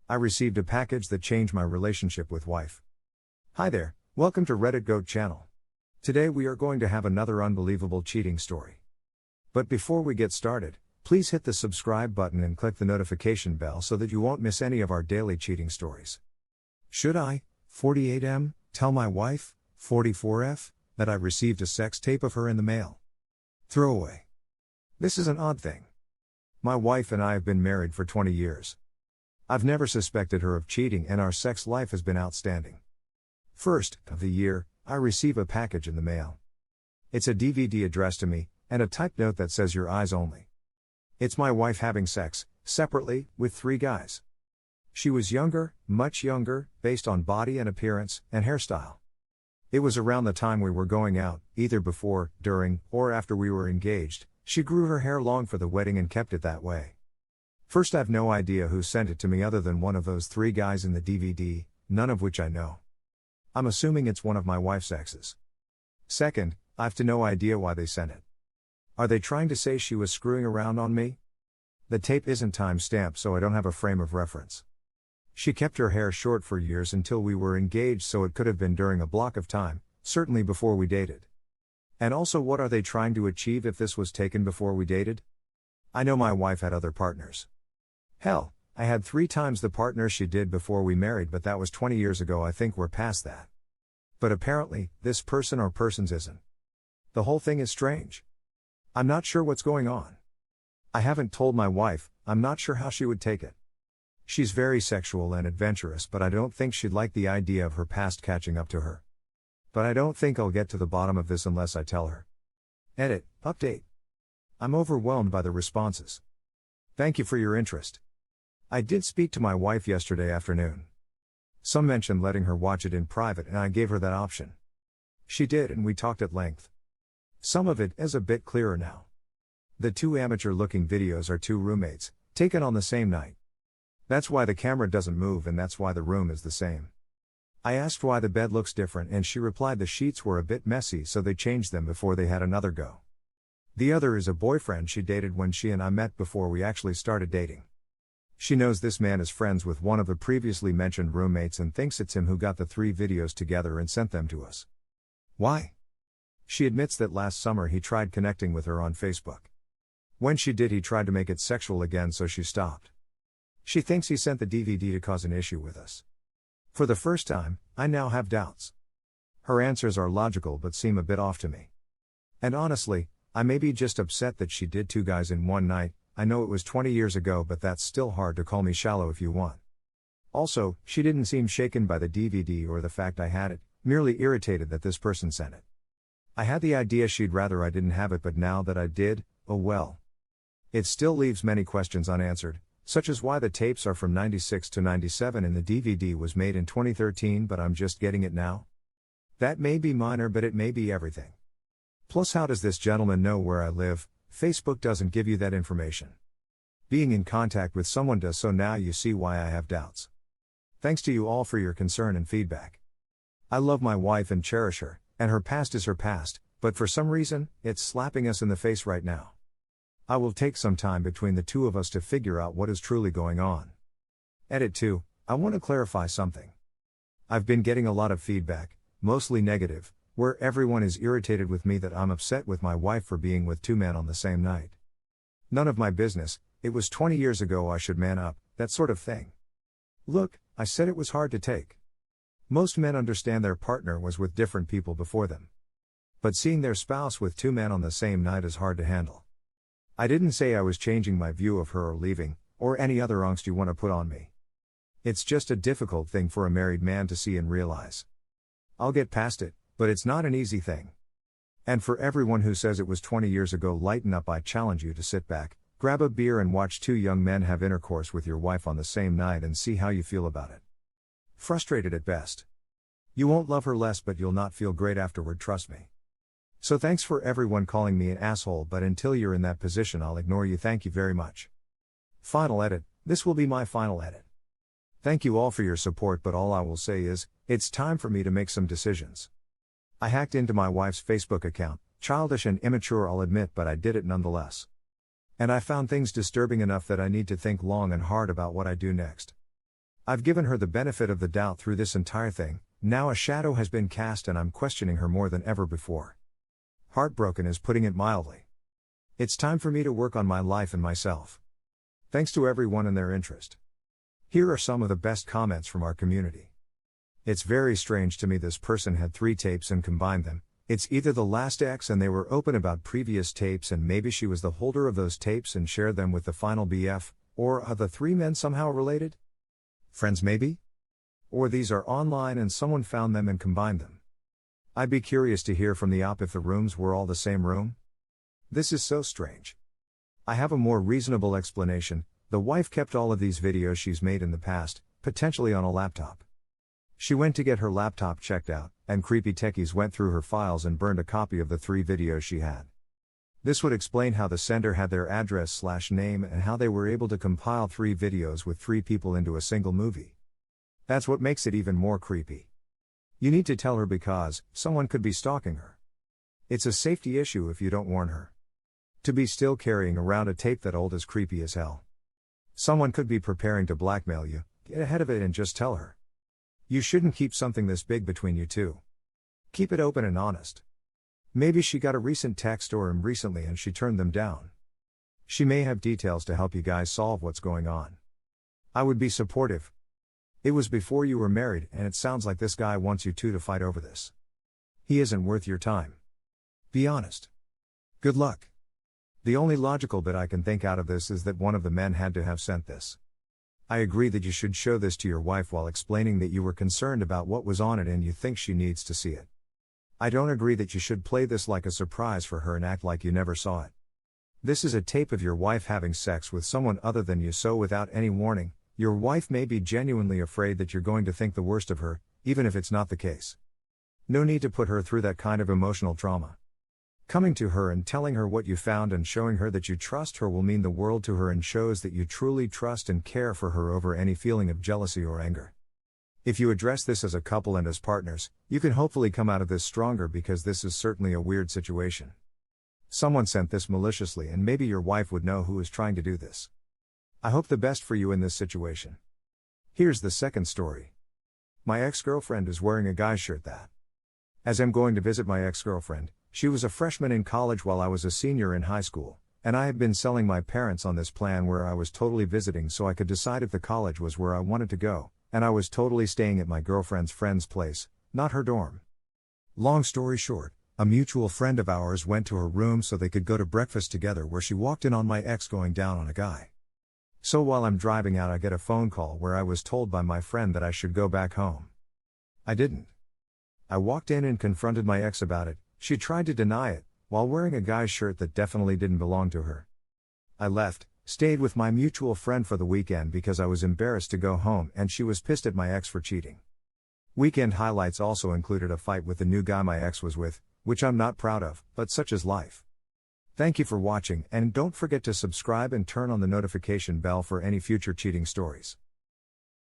I received a package that changed my relationship with wife. Hi there, welcome to Reddit Goat channel. Today we are going to have another unbelievable cheating story. But before we get started, please hit the subscribe button and click the notification bell so that you won't miss any of our daily cheating stories. Should I, 48M, tell my wife, 44F, that I received a sex tape of her in the mail? Throwaway. This is an odd thing. My wife and I have been married for 20 years. I've never suspected her of cheating and our sex life has been outstanding. First of the year, I receive a package in the mail. It's a DVD addressed to me, and a typed note that says your eyes only. It's my wife having sex, separately, with 3 guys. She was younger, much younger, based on body and appearance, and hairstyle. It was around the time we were going out, either before, during, or after we were engaged. She grew her hair long for the wedding and kept it that way. First, I've no idea who sent it to me other than one of those 3 guys in the DVD, none of which I know. I'm assuming it's one of my wife's exes. Second, I've no idea why they sent it. Are they trying to say she was screwing around on me? The tape isn't time-stamped, so I don't have a frame of reference. She kept her hair short for years until we were engaged, so it could have been during a block of time, certainly before we dated. And also, what are they trying to achieve if this was taken before we dated? I know my wife had other partners. Hell, I had 3 times the partners she did before we married, but that was 20 years ago. I think we're past that. But apparently, this person or persons isn't. The whole thing is strange. I'm not sure what's going on. I haven't told my wife, I'm not sure how she would take it. She's very sexual and adventurous, but I don't think she'd like the idea of her past catching up to her. But I don't think I'll get to the bottom of this unless I tell her. Edit, update. I'm overwhelmed by the responses. Thank you for your interest. I did speak to my wife yesterday afternoon. Some mentioned letting her watch it in private, and I gave her that option. She did, and we talked at length. Some of it is a bit clearer now. The 2 amateur-looking videos are 2 roommates, taken on the same night. That's why the camera doesn't move, and that's why the room is the same. I asked why the bed looks different, and she replied the sheets were a bit messy, so they changed them before they had another go. The other is a boyfriend she dated when she and I met before we actually started dating. She knows this man is friends with one of the previously mentioned roommates and thinks it's him who got the 3 videos together and sent them to us. Why? She admits that last summer he tried connecting with her on Facebook. When she did, he tried to make it sexual again, so she stopped. She thinks he sent the DVD to cause an issue with us. For the first time, I now have doubts. Her answers are logical but seem a bit off to me. And honestly, I may be just upset that she did 2 guys in one night. I know it was 20 years ago, but that's still hard to call me shallow if you want. Also, she didn't seem shaken by the DVD or the fact I had it, merely irritated that this person sent it. I had the idea she'd rather I didn't have it, but now that I did, oh well. It still leaves many questions unanswered, such as why the tapes are from 96 to 97 and the DVD was made in 2013 but I'm just getting it now. That may be minor, but it may be everything. Plus, how does this gentleman know where I live? Facebook doesn't give you that information. Being in contact with someone does, so now you see why I have doubts. Thanks to you all for your concern and feedback. I love my wife and cherish her, and her past is her past, but for some reason, it's slapping us in the face right now. I will take some time between the 2 of us to figure out what is truly going on. Edit 2, I want to clarify something. I've been getting a lot of feedback, mostly negative, where everyone is irritated with me that I'm upset with my wife for being with 2 men on the same night. None of my business, it was 20 years ago, I should man up, that sort of thing. Look, I said it was hard to take. Most men understand their partner was with different people before them. But seeing their spouse with 2 men on the same night is hard to handle. I didn't say I was changing my view of her or leaving, or any other angst you want to put on me. It's just a difficult thing for a married man to see and realize. I'll get past it, but it's not an easy thing. And for everyone who says it was 20 years ago, lighten up. I challenge you to sit back, grab a beer and watch 2 young men have intercourse with your wife on the same night and see how you feel about it. Frustrated at best. You won't love her less, but you'll not feel great afterward, trust me. So thanks for everyone calling me an asshole, but until you're in that position I'll ignore you. Thank you very much. Final edit, this will be my final edit. Thank you all for your support, but all I will say is, it's time for me to make some decisions. I hacked into my wife's Facebook account, childish and immature I'll admit, but I did it nonetheless. And I found things disturbing enough that I need to think long and hard about what I do next. I've given her the benefit of the doubt through this entire thing, now a shadow has been cast and I'm questioning her more than ever before. Heartbroken is putting it mildly. It's time for me to work on my life and myself. Thanks to everyone and their interest. Here are some of the best comments from our community. It's very strange to me this person had 3 tapes and combined them. It's either the last ex and they were open about previous tapes and maybe she was the holder of those tapes and shared them with the final BF, or are the 3 men somehow related? Friends maybe? Or these are online and someone found them and combined them. I'd be curious to hear from the op if the rooms were all the same room. This is so strange. I have a more reasonable explanation. The wife kept all of these videos she's made in the past, potentially on a laptop. She went to get her laptop checked out, and creepy techies went through her files and burned a copy of the 3 videos she had. This would explain how the sender had their address/name and how they were able to compile 3 videos with 3 people into a single movie. That's what makes it even more creepy. You need to tell her because someone could be stalking her. It's a safety issue if you don't warn her. To be still carrying around a tape that old is creepy as hell. Someone could be preparing to blackmail you. Get ahead of it and just tell her. You shouldn't keep something this big between you two. Keep it open and honest. Maybe she got a recent text or him recently and she turned them down. She may have details to help you guys solve what's going on. I would be supportive. It was before you were married and it sounds like this guy wants you two to fight over this. He isn't worth your time. Be honest. Good luck. The only logical bit I can think out of this is that one of the men had to have sent this. I agree that you should show this to your wife while explaining that you were concerned about what was on it and you think she needs to see it. I don't agree that you should play this like a surprise for her and act like you never saw it. This is a tape of your wife having sex with someone other than you, so without any warning, your wife may be genuinely afraid that you're going to think the worst of her, even if it's not the case. No need to put her through that kind of emotional trauma. Coming to her and telling her what you found and showing her that you trust her will mean the world to her and shows that you truly trust and care for her over any feeling of jealousy or anger. If you address this as a couple and as partners, you can hopefully come out of this stronger because this is certainly a weird situation. Someone sent this maliciously and maybe your wife would know who is trying to do this. I hope the best for you in this situation. Here's the second story. My ex-girlfriend is wearing a guy's shirt that. As I'm going to visit my ex-girlfriend, she was a freshman in college while I was a senior in high school, and I had been selling my parents on this plan where I was totally visiting so I could decide if the college was where I wanted to go, and I was totally staying at my girlfriend's friend's place, not her dorm. Long story short, a mutual friend of ours went to her room so they could go to breakfast together where she walked in on my ex going down on a guy. So while I'm driving out I get a phone call where I was told by my friend that I should go back home. I didn't. I walked in and confronted my ex about it. She tried to deny it, while wearing a guy's shirt that definitely didn't belong to her. I left, stayed with my mutual friend for the weekend because I was embarrassed to go home and she was pissed at my ex for cheating. Weekend highlights also included a fight with the new guy my ex was with, which I'm not proud of, but such is life. Thank you for watching and don't forget to subscribe and turn on the notification bell for any future cheating stories.